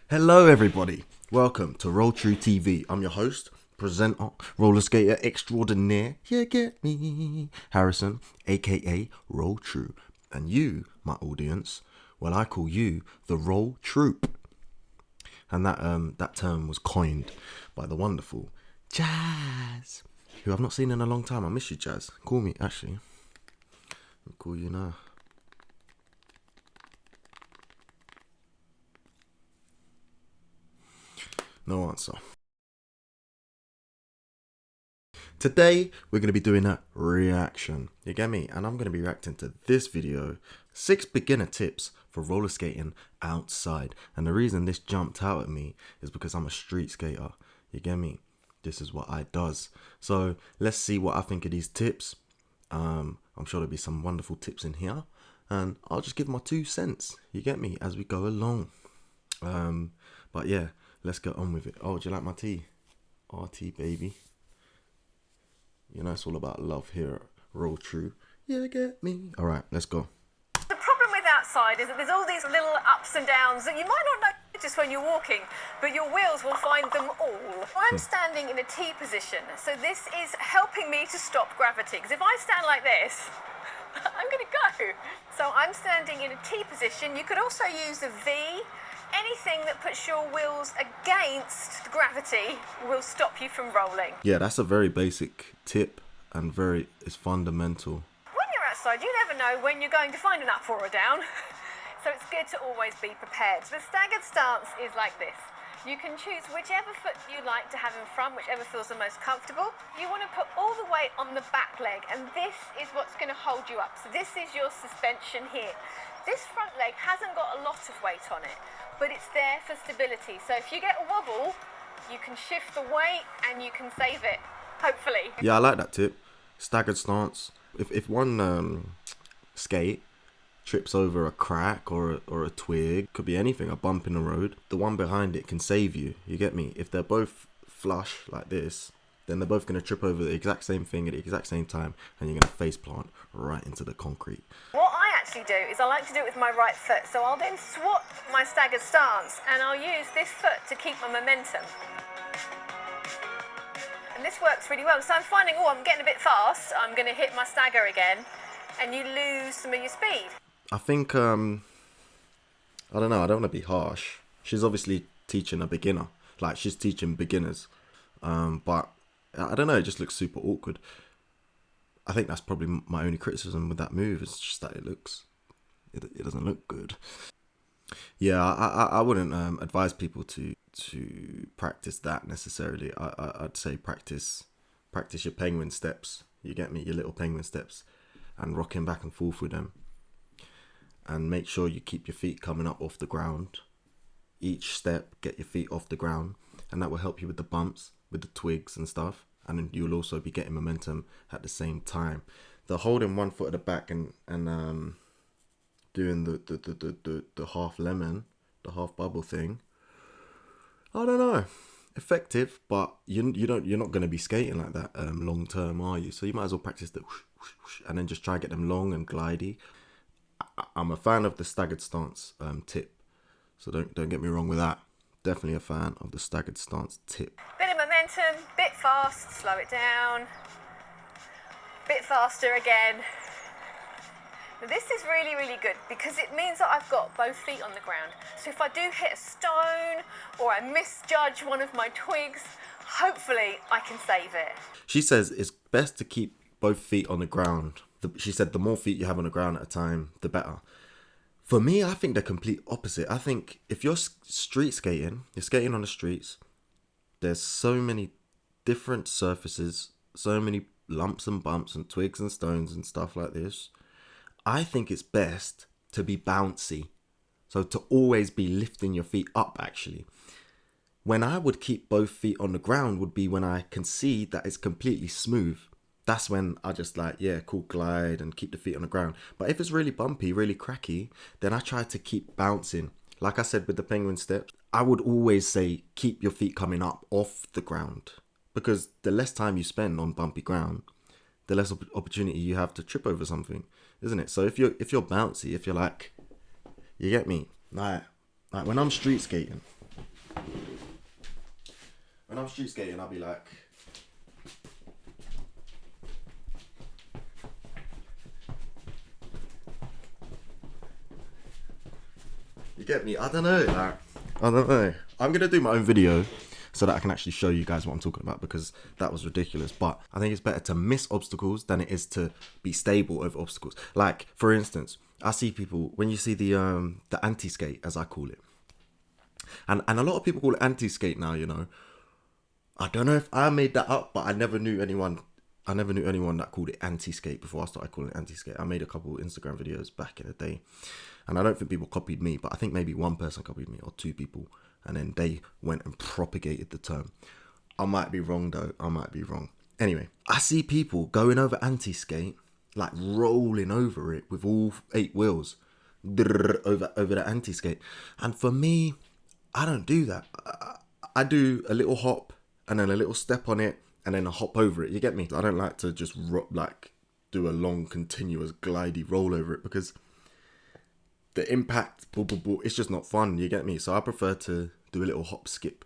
Hello, everybody. Welcome to Roll True TV. I'm your host, presenter, roller skater extraordinaire. Yeah, get me, Harrison, aka Roll True. And you, my audience, well, I call you the Roll Troop. And that term was coined by the wonderful Jazz, who I've not seen in a long time. I miss you, Jazz. Call me, actually. I'll call you now. No answer. Today, we're going to be doing a reaction. You get me? And I'm going to be reacting to this video. 6 beginner tips for roller skating outside. And the reason this jumped out at me is because I'm a street skater. You get me? This is what I does. So let's see what I think of these tips. I'm sure there'll be some wonderful tips in here. And I'll just give my 2 cents. You get me? As we go along. But yeah, let's get on with it. Oh, do you like my tea? RT, baby. You know, it's all about love here. Roll True. Yeah, get me. All right, let's go. The problem with outside is that there's all these little ups and downs that you might not notice when you're walking, but your wheels will find them all. I'm standing in a T position, so this is helping me to stop gravity. Because if I stand like this, I'm going to go. So I'm standing in a T position. You could also use a V. Anything that puts your wheels against gravity will stop you from rolling. Yeah, that's a very basic tip and it's fundamental. When you're outside, you never know when you're going to find an up or a down. So it's good to always be prepared. The staggered stance is like this. You can choose whichever foot you like to have in front, whichever feels the most comfortable. You want to put all the weight on the back leg, and this is what's going to hold you up. So this is your suspension here. This front leg hasn't got a lot of weight on it, but it's there for stability. So if you get a wobble, you can shift the weight and you can save it, hopefully. Yeah, I like that tip. Staggered stance. If one skate trips over a crack or a twig, could be anything, a bump in the road, the one behind it can save you. You get me? If they're both flush like this, then they're both going to trip over the exact same thing at the exact same time, and you're going to face plant right into the concrete. What I actually do is I like to do it with my right foot, so I'll then swap my staggered stance and I'll use this foot to keep my momentum. And this works really well. So I'm finding, I'm getting a bit fast, I'm going to hit my stagger again, and you lose some of your speed. I think, I don't know, I don't want to be harsh. She's obviously teaching a beginner, like she's teaching beginners, but I don't know, it just looks super awkward. I think that's probably my only criticism with that move. It's just that it doesn't look good. Yeah, I wouldn't advise people to practice that necessarily. I'd say practice your penguin steps. You get me? Your little penguin steps, and rocking back and forth with them. And make sure you keep your feet coming up off the ground. Each step, get your feet off the ground, and that will help you with the bumps, with the twigs and stuff. And you'll also be getting momentum at the same time. The holding one foot at the back and doing the half lemon, the half bubble thing, I don't know, effective, but you're not going to be skating like that long term, are you? So you might as well practice the whoosh, whoosh, whoosh, and then just try to get them long and glidey. I'm a fan of the staggered stance tip, so don't get me wrong with that. Definitely a fan of the staggered stance tip. Bit of momentum, bit fast, slow it down, bit faster again. Now this is really, really good because it means that I've got both feet on the ground. So if I do hit a stone or I misjudge one of my twigs, hopefully I can save it. She says it's best to keep both feet on the ground. She said the more feet you have on the ground at a time, the better. For me, I think the complete opposite. I think if you're street skating, you're skating on the streets, there's so many different surfaces, so many lumps and bumps and twigs and stones and stuff like this. I think it's best to be bouncy. So to always be lifting your feet up, actually. When I would keep both feet on the ground would be when I can see that it's completely smooth. That's when I just like, yeah, cool, glide and keep the feet on the ground. But if it's really bumpy, really cracky, then I try to keep bouncing. Like I said with the penguin steps, I would always say keep your feet coming up off the ground. Because the less time you spend on bumpy ground, the less opportunity you have to trip over something, isn't it? So if you're bouncy, if you're like, you get me? Like when I'm street skating, When I'm street skating, I'll be like, you get me? I don't know. Like, I don't know. I'm gonna do my own video so that I can actually show you guys what I'm talking about, because that was ridiculous. But I think it's better to miss obstacles than it is to be stable over obstacles. Like, for instance, I see people, when you see the anti-skate, as I call it, and a lot of people call it anti-skate now, you know. I don't know if I made that up, but I never knew anyone that called it anti-skate before I started calling it anti-skate. I made a couple Instagram videos back in the day, and I don't think people copied me, but I think maybe one person copied me, or two people, and then they went and propagated the term. I might be wrong though. I might be wrong. Anyway, I see people going over anti-skate, like rolling over it with all 8 wheels, over the anti-skate. And for me, I don't do that. I do a little hop and then a little step on it and then a hop over it. You get me? I don't like to just do a long continuous glidey roll over it, because the impact, it's just not fun. You get me? So I prefer to do a little hop skip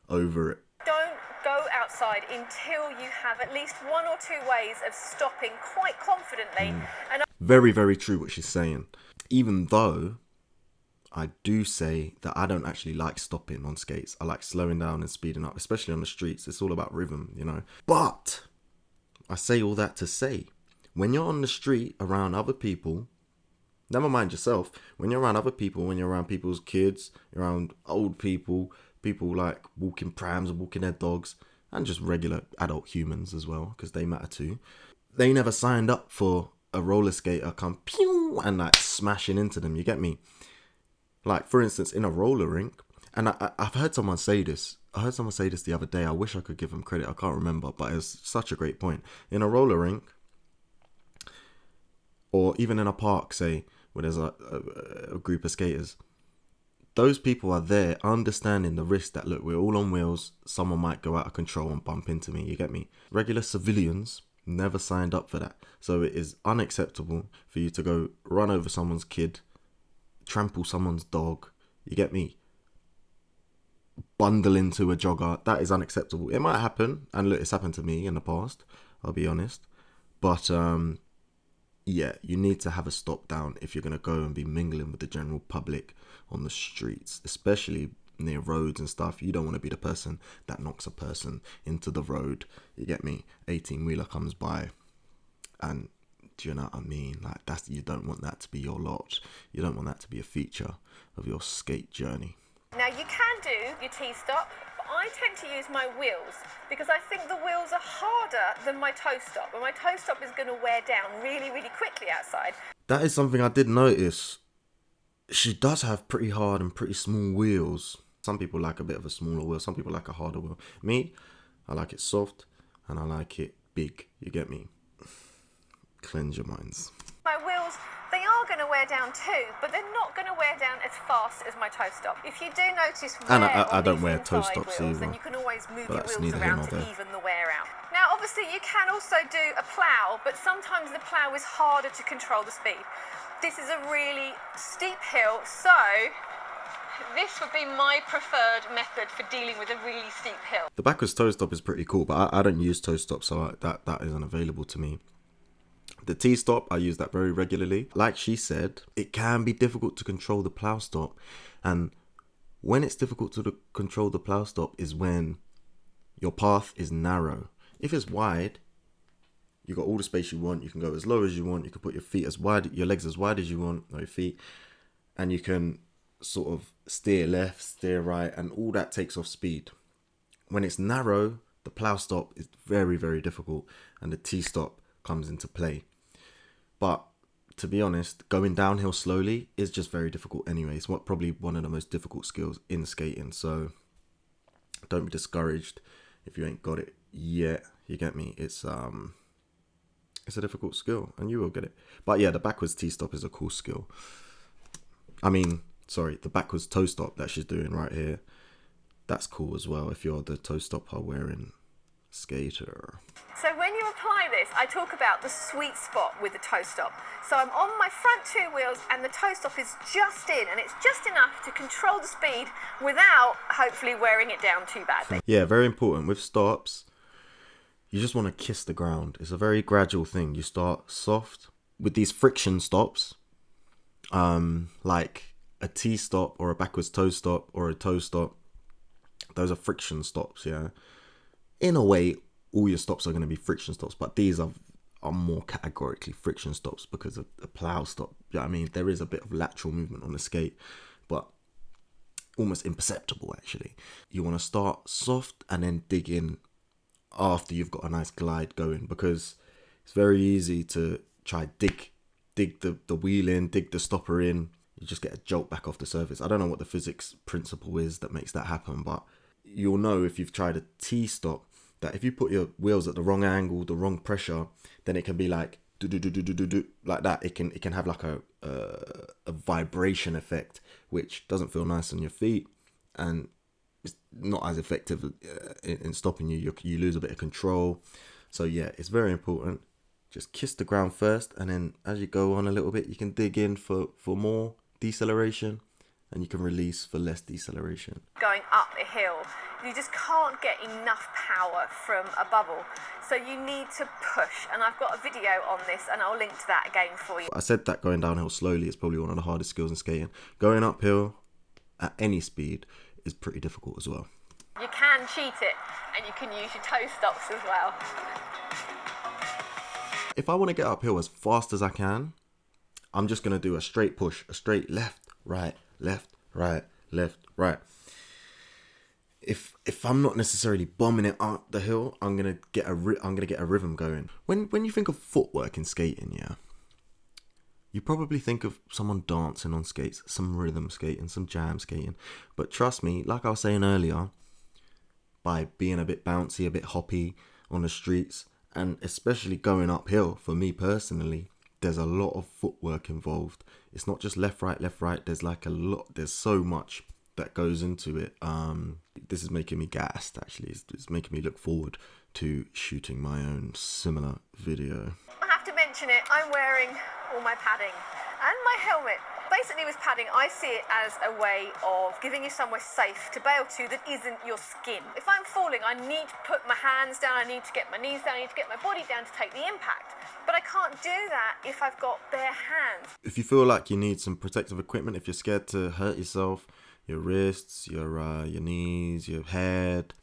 over it. Don't go outside until you have at least 1 or 2 ways of stopping quite confidently. And very, very true what she's saying. Even though I do say that I don't actually like stopping on skates. I like slowing down and speeding up, especially on the streets. It's all about rhythm, you know. But I say all that to say, when you're on the street around other people, never mind yourself, when you're around other people, when you're around people's kids, you're around old people, people like walking prams or walking their dogs, and just regular adult humans as well, because they matter too. They never signed up for a roller skater come pew and like smashing into them, you get me? Like, for instance, in a roller rink, and I've heard someone say this. I heard someone say this the other day. I wish I could give them credit. I can't remember, but it's such a great point. In a roller rink, or even in a park, say, where there's a group of skaters, those people are there understanding the risk that, look, we're all on wheels. Someone might go out of control and bump into me. You get me? Regular civilians never signed up for that. So it is unacceptable for you to go run over someone's kid, trample someone's dog, you get me, bundle into a jogger. That is unacceptable. It might happen, and look, it's happened to me in the past, I'll be honest, but yeah, you need to have a stop down if you're going to go and be mingling with the general public on the streets, especially near roads and stuff. You don't want to be the person that knocks a person into the road, you get me. 18-wheeler comes by, and do you know what I mean? Like, you don't want that to be your lot. You don't want that to be a feature of your skate journey. now you can do your T-stop, but I tend to use my wheels because I think the wheels are harder than my toe stop, and my toe stop is going to wear down really, really quickly outside. That is something I did notice. She does have pretty hard and pretty small wheels. Some people like a bit of a smaller wheel. Some people like a harder wheel. Me, I like it soft and I like it big. You get me? Cleanse your minds. My wheels, they are going to wear down too, but they're not going to wear down as fast as my toe stop. If you do notice wear And I on don't these wear toe inside stops wheels, either. then you can always move But your that's wheels neither here around nor to there. even the wear out. Now, obviously, you can also do a plough, but sometimes the plough is harder to control the speed. This is a really steep hill, so this would be my preferred method for dealing with a really steep hill. The backwards toe stop is pretty cool, but I don't use toe stop, so that isn't available to me. The T-stop, I use that very regularly. Like she said, it can be difficult to control the plough stop. And when it's difficult to control the plough stop is when your path is narrow. If it's wide, you got all the space you want. You can go as low as you want. You can put your feet as wide, your legs as wide as you want, or your feet. And you can sort of steer left, steer right, and all that takes off speed. When it's narrow, the plough stop is very, very difficult, and the T-stop comes into play. But to be honest, going downhill slowly is just very difficult anyway. It's probably one of the most difficult skills in skating. So don't be discouraged if you ain't got it yet. You get me? It's a difficult skill, and you will get it. But yeah, the backwards T-stop is a cool skill. The backwards toe stop that she's doing right here, that's cool as well if you're the toe stopper wearing skater. So when you're apply this, I talk about the sweet spot with the toe stop. So I'm on my front two wheels and the toe stop is just in, and it's just enough to control the speed without hopefully wearing it down too badly. Yeah, very important. With stops, you just want to kiss the ground. It's a very gradual thing. You start soft. With these friction stops, like a T-stop or a backwards toe stop or a toe stop, those are friction stops, yeah. In a way, all your stops are going to be friction stops, but these are more categorically friction stops because of the plow stop. You know what I mean? There is a bit of lateral movement on the skate, but almost imperceptible actually. You want to start soft and then dig in after you've got a nice glide going, because it's very easy to try dig the wheel in, dig the stopper in. You just get a jolt back off the surface. I don't know what the physics principle is that makes that happen, but you'll know if you've tried a T-stop that if you put your wheels at the wrong angle, the wrong pressure, then it can be like do do do do do do like that. It can have like a vibration effect, which doesn't feel nice on your feet, and it's not as effective in stopping you. You lose a bit of control. So yeah, it's very important. Just kiss the ground first, and then as you go on a little bit, you can dig in for more deceleration, and you can release for less deceleration. Going up a hill, you just can't get enough power from a bubble. So you need to push, and I've got a video on this, and I'll link to that again for you. I said that going downhill slowly is probably one of the hardest skills in skating. Going uphill at any speed is pretty difficult as well. You can cheat it, and you can use your toe stops as well. If I want to get uphill as fast as I can, I'm just going to do a straight push, a straight left, right, left, right, left, right. If I'm not necessarily bombing it up the hill, I'm gonna get a rhythm going. When you think of footwork in skating, yeah, you probably think of someone dancing on skates, some rhythm skating, some jam skating. But trust me, like I was saying earlier, by being a bit bouncy, a bit hoppy on the streets, and especially going uphill, for me personally, there's a lot of footwork involved. It's not just left, right. There's like a lot. There's so much that goes into it. This is making me gassed, actually. It's making me look forward to shooting my own similar video. I have to mention it, I'm wearing all my padding and my helmet. Basically with padding, I see it as a way of giving you somewhere safe to bail to that isn't your skin. If I'm falling, I need to put my hands down, I need to get my knees down, I need to get my body down to take the impact. But I can't do that if I've got bare hands. If you feel like you need some protective equipment, if you're scared to hurt yourself, your wrists, your knees, your head,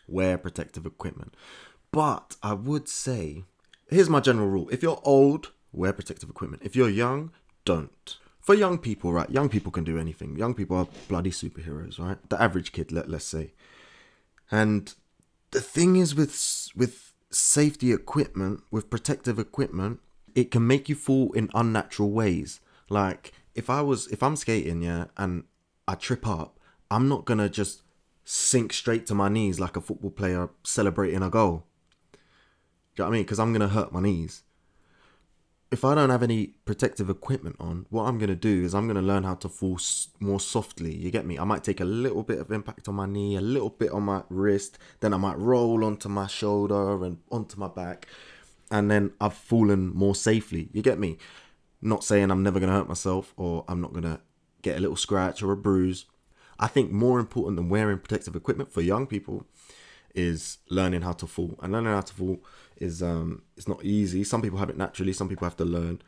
wear protective equipment. But I would say, here's my general rule. If you're old, wear protective equipment. If you're young, don't. For young people, right? Young people can do anything. Young people are bloody superheroes, right? The average kid, let's say. And the thing is with safety equipment, with protective equipment, it can make you fall in unnatural ways. Like if I'm skating, yeah, and I trip up, I'm not gonna just sink straight to my knees like a football player celebrating a goal. Do you know what I mean? Because I'm gonna hurt my knees. If I don't have any protective equipment on, what I'm going to do is I'm going to learn how to fall more softly. You get me? I might take a little bit of impact on my knee, a little bit on my wrist, then I might roll onto my shoulder and onto my back, and then I've fallen more safely. You get me? Not saying I'm never going to hurt myself or I'm not going to get a little scratch or a bruise. I think more important than wearing protective equipment for young people is learning how to fall. And learning how to fall is it's not easy. Some people have it naturally, some people have to learn,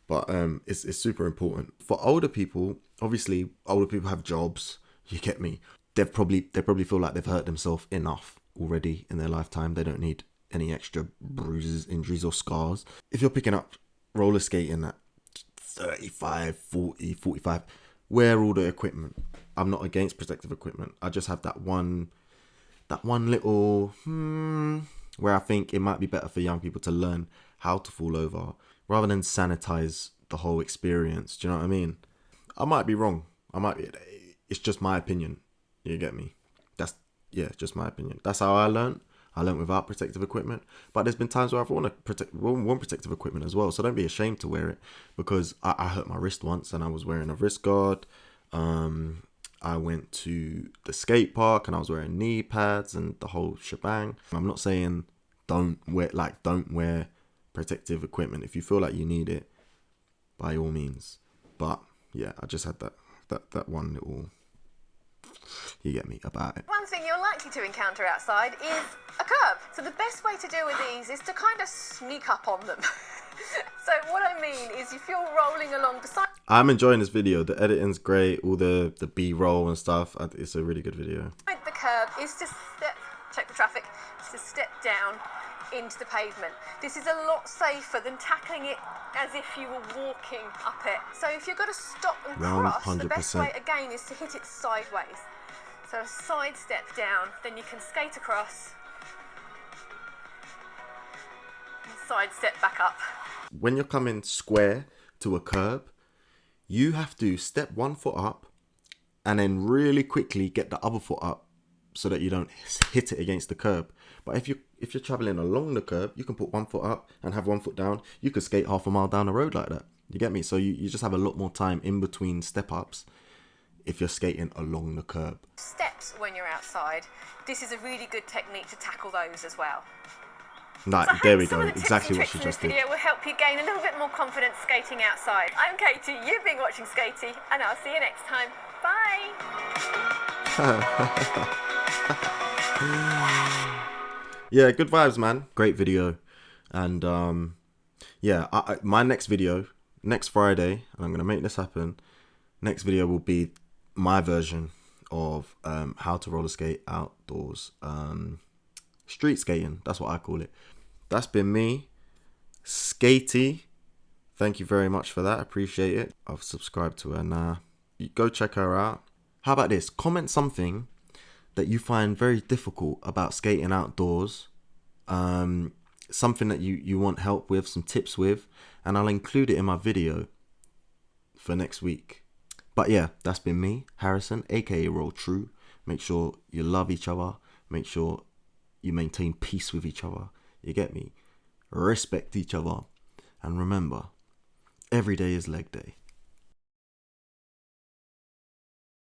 but it's super important. For older people, obviously older people have jobs, you get me. They probably feel like they've hurt themselves enough already in their lifetime. They don't need any extra bruises, injuries or scars. If you're picking up roller skating at 35, 40, 45, wear all the equipment. I'm not against protective equipment. I just have that one little where I think it might be better for young people to learn how to fall over rather than sanitize the whole experience. Do you know what I mean? I might be wrong. It's just my opinion. You get me? Just my opinion. That's how I learned. I learned without protective equipment. But there's been times where I've worn protective equipment as well. So don't be ashamed to wear it, because I hurt my wrist once and I was wearing a wrist guard. I went to the skate park and I was wearing knee pads and the whole shebang. I'm not saying don't wear protective equipment. If you feel like you need it, by all means. But yeah, I just had that one little, you get me, about it. One thing you're likely to encounter outside is a curb. So the best way to deal with these is to kind of sneak up on them. So what I mean is if you're rolling along beside... I'm enjoying this video. The editing's great. All the B-roll and stuff. It's a really good video. The curb is to check the traffic, to step down into the pavement. This is a lot safer than tackling it as if you were walking up it. So if you've got to stop and cross, 100%. the best way again is to hit it sideways. So a side step down, then you can skate across and side step back up. When you're coming square to a curb, you have to step one foot up and then really quickly get the other foot up so that you don't hit it against the curb. But if you're traveling along the curb, you can put one foot up and have one foot down. You could skate half a mile down the road like that. You get me? So you just have a lot more time in between step ups if you're skating along the curb. Steps when you're outside. This is a really good technique to tackle those as well. Right, So there we some go. of the Exactly what tips she and just tricks in did. this video will help you gain a little bit more confidence skating outside. I'm Katie, you've been watching Skatey, and I'll see you next time. Bye! Yeah, good vibes, man. Great video. And yeah, my next video, next Friday, and I'm going to make this happen, next video will be my version of how to roller skate outdoors. Street skating, that's what I call it. That's been me, Skatey. Thank you very much for that. Appreciate it. I've subscribed to her now. You go check her out. How about this? Comment something that you find very difficult about skating outdoors. Something that you want help with, some tips with, and I'll include it in my video for next week. But yeah, that's been me, Harrison, aka Roll True. Make sure you love each other. Make sure you maintain peace with each other. You get me? Respect each other. And remember, every day is leg day.